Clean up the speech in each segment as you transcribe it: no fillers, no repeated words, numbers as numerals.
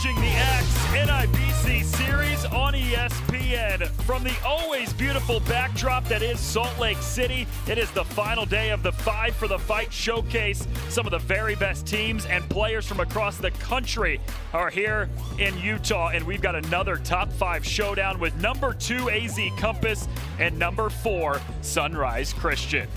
watching the NIBC series on ESPN. From the always beautiful backdrop that is Salt Lake City, it is the final day of the Five for the Fight showcase. Some of the very best teams and players from across the country are here in Utah, and we've got another top 5 showdown with number 2 AZ Compass and number 4 Sunrise Christian.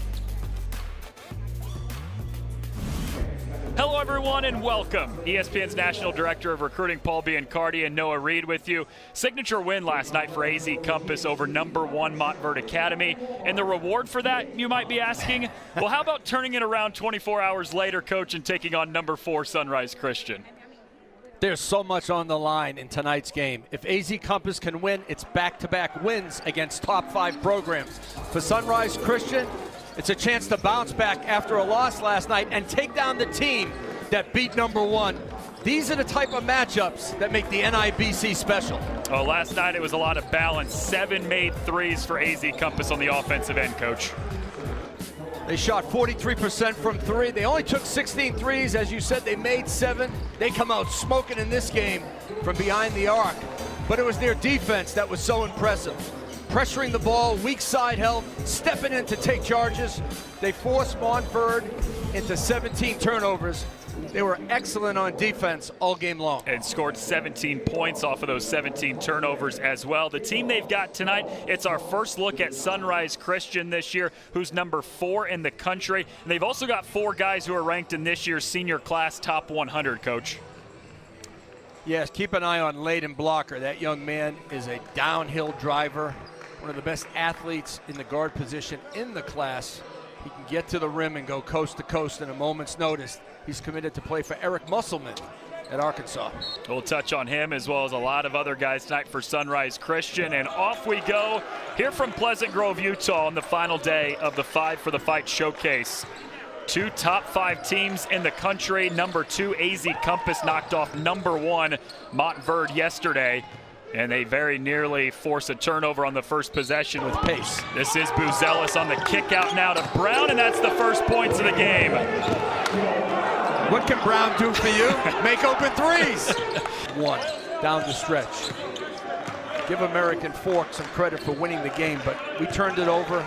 Hello everyone and welcome. ESPN's National Director of Recruiting Paul Biancardi and Noah Reed with you. Signature win last night for AZ Compass over number 1 Montverde Academy. And the reward for that, you might be asking? Well, how about turning it around 24 hours later, Coach, and taking on number 4 Sunrise Christian? There's so much on the line in tonight's game. If AZ Compass can win, it's back-to-back wins against top 5 programs. For Sunrise Christian, it's a chance to bounce back after a loss last night and take down the team that beat number 1. These are the type of matchups that make the NIBC special. Well, last night it was a lot of balance. 7 made threes for AZ Compass on the offensive end, Coach. They shot 43% from 3. They only took 16 threes. As you said, they made 7. They come out smoking in this game from behind the arc. But it was their defense that was so impressive. Pressuring the ball, weak side help, stepping in to take charges. They forced Montford into 17 turnovers. They were excellent on defense all game long. And scored 17 points off of those 17 turnovers as well. The team they've got tonight, it's our first look at Sunrise Christian this year, who's number 4 in the country. And they've also got 4 guys who are ranked in this year's senior class top 100, Coach. Yes, keep an eye on Layden Blocker. That young man is a downhill driver. One of the best athletes in the guard position in the class. He can get to the rim and go coast to coast in a moment's notice. He's committed to play for Eric Musselman at Arkansas. We'll touch on him as well as a lot of other guys tonight for Sunrise Christian. And off we go here from Pleasant Grove, Utah on the final day of the Five for the Fight showcase. 2 top 5 teams in the country. Number 2 AZ Compass knocked off number 1 Montverde yesterday. And they very nearly force a turnover on the first possession with pace. This is Buzelis on the kick out now to Brown, and that's the first points of the game. What can Brown do for you? Make open threes. 1 down the stretch. Give American Fork some credit for winning the game, but we turned it over,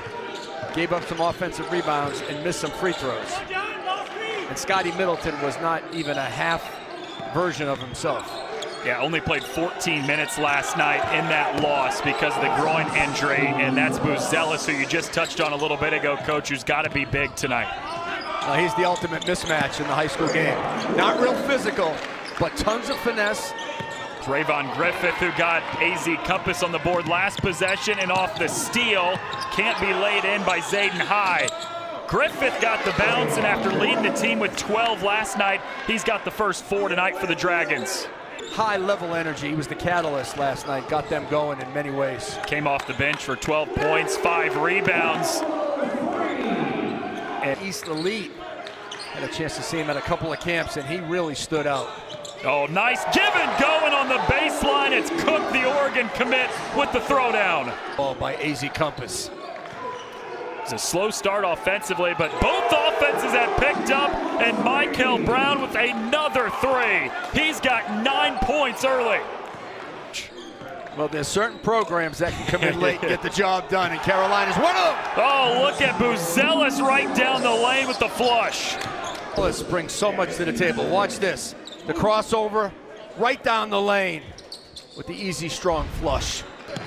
gave up some offensive rebounds, and missed some free throws. And Scotty Middleton was not even a half version of himself. Yeah, only played 14 minutes last night in that loss because of the groin injury, and that's Buzelis, who you just touched on a little bit ago, Coach, who's got to be big tonight. He's the ultimate mismatch in the high school game. Not real physical, but tons of finesse. Trayvon Griffith, who got AZ Compass on the board last possession, and off the steal, can't be laid in by Zayden High. Griffith got the bounce, and after leading the team with 12 last night, he's got the first 4 tonight for the Dragons. High-level energy. He was the catalyst last night, got them going in many ways. Came off the bench for 12 points, 5 rebounds. And East Elite had a chance to see him at a couple of camps, and he really stood out. Oh, nice give and going on the baseline. It's Cook, the Oregon commit, with the throwdown. Ball by AZ Compass. It's a slow start offensively, but both offenses have picked up, and Michael Brown with another 3. He's got 9 points early. Well, there's certain programs that can come in late and get the job done, and Carolina's one of them. Oh, look at Buzelis right down the lane with the flush. Buzelis brings so much to the table. Watch this. The crossover right down the lane with the easy, strong flush.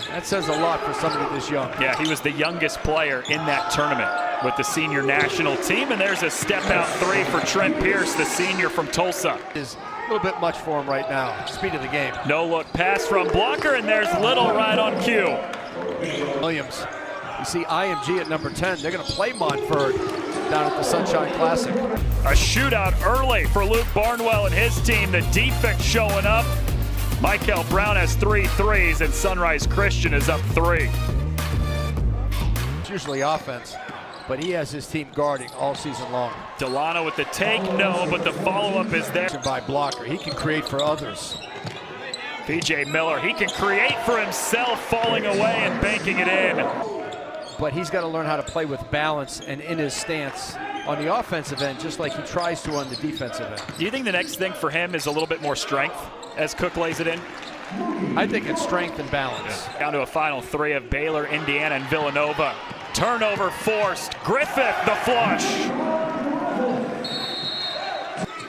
That says a lot for somebody this young. Yeah, he was the youngest player in that tournament with the senior national team, and there's a step-out 3 for Trent Pierce, the senior from Tulsa. Is a little bit much for him right now. Speed of the game. No-look pass from Blocker, and there's Little right on cue. Williams. You see IMG at number 10. They're going to play Montford down at the Sunshine Classic. A shootout early for Luke Barnwell and his team. The defense showing up. Michael Brown has 3 threes, and Sunrise Christian is up 3. It's usually offense, but he has his team guarding all season long. Delano with the take, no, but the follow-up is there. By Blocker, he can create for others. PJ Miller, he can create for himself, falling away and banking it in. But he's got to learn how to play with balance and in his stance on the offensive end, just like he tries to on the defensive end. Do you think the next thing for him is a little bit more strength? as Cook lays it in? I think it's strength and balance. Yeah. Down to a final three of Baylor, Indiana, and Villanova. Turnover forced. Griffith, the flush.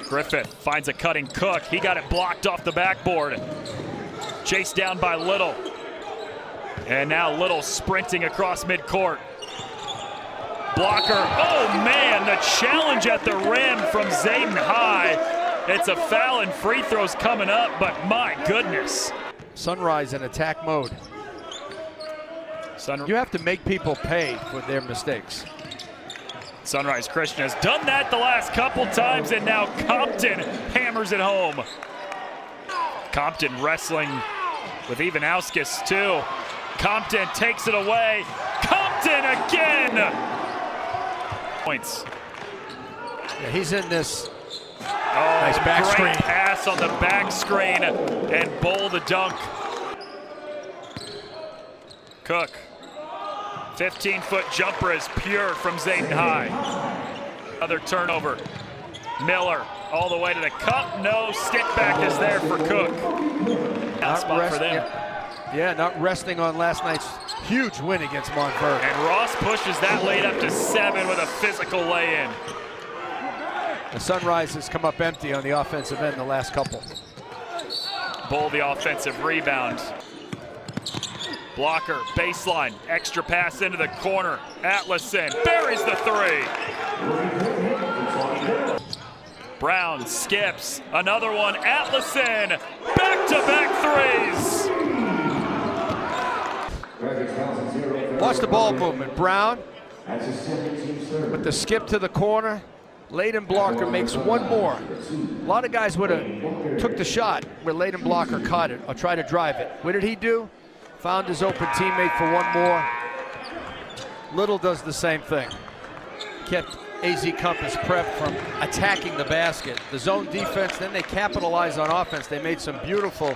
Griffith finds a cutting Cook. He got it blocked off the backboard. Chased down by Little. And now Little sprinting across midcourt. Blocker. Oh, man, the challenge at the rim from Zayden High. It's a foul and free throws coming up, but my goodness. Sunrise in attack mode. You have to make people pay for their mistakes. Sunrise Christian has done that the last couple times, and now Compton hammers it home. Compton wrestling with Ivanauskas too. Compton takes it away. Compton again! Points. Yeah, he's in this. Oh, nice back great screen. Pass on the back screen and Bull the dunk. Cook. 15-foot jumper is pure from Zayden High. Another turnover. Miller all the way to the cup. No, stick back is there for Cook. Not spot for them. Yeah, not resting on last night's huge win against Montverde. And Ross pushes that lead up to 7 with a physical lay-in. The Sunrise has come up empty on the offensive end the last couple. Bull the offensive rebound. Blocker, baseline, extra pass into the corner. Atlason buries the three. Brown skips, another one. Atlason, back-to-back threes. Watch the ball movement. Brown with the skip to the corner. Leighton Blocker makes one more. A lot of guys would have took the shot where Leighton Blocker caught it or tried to drive it. What did he do? Found his open teammate for one more. Little does the same thing. Kept AZ Compass Prep from attacking the basket. The zone defense, then they capitalized on offense. They made some beautiful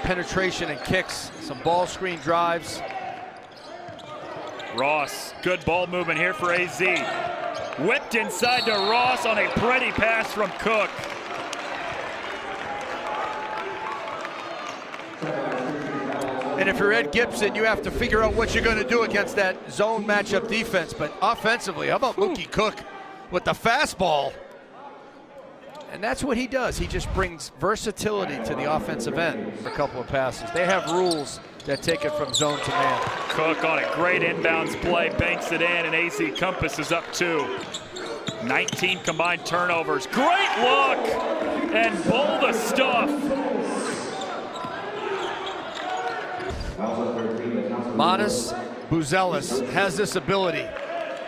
penetration and kicks, some ball screen drives. Ross, good ball movement here for AZ. Whipped inside to Ross on a pretty pass from Cook. And if you're Ed Gibson, you have to figure out what you're going to do against that zone matchup defense. But offensively, how about Mookie Cook with the fastball? And that's what he does. He just brings versatility to the offensive end for a couple of passes. They have rules that take it from zone to man. Cook on a great inbounds play, banks it in, and AZ Compass is up 2. 19 combined turnovers. Great look! And Bull the stuff. Manas Buzelis has this ability.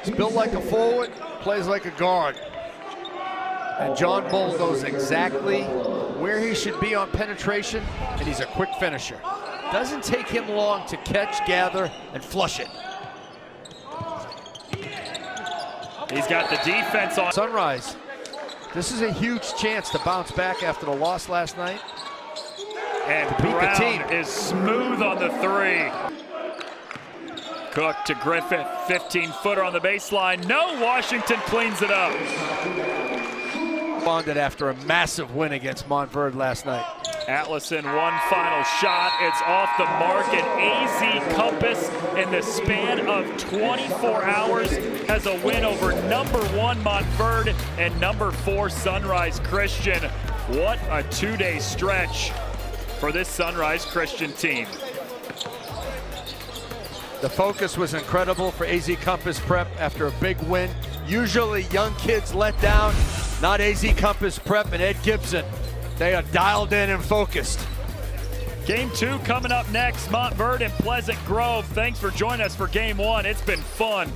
He's built like a forward, plays like a guard. And John Bull knows exactly where he should be on penetration, and he's a quick finisher. Doesn't take him long to catch, gather, and flush it. He's got the defense on. Sunrise, this is a huge chance to bounce back after the loss last night. And Brown is smooth on the three. Cook to Griffith, 15-footer on the baseline. No, Washington cleans it up. Responded after a massive win against Montverde last night. Atlason, one final shot. It's off the mark, and AZ Compass, in the span of 24 hours, has a win over #1 Montverde and #4 Sunrise Christian. What a two-day stretch for this Sunrise Christian team. The focus was incredible for AZ Compass Prep after a big win. Usually young kids let down, not AZ Compass Prep and Ed Gibson. They are dialed in and focused. Game 2 coming up next, Montverde and Pleasant Grove. Thanks for joining us for Game 1. It's been fun.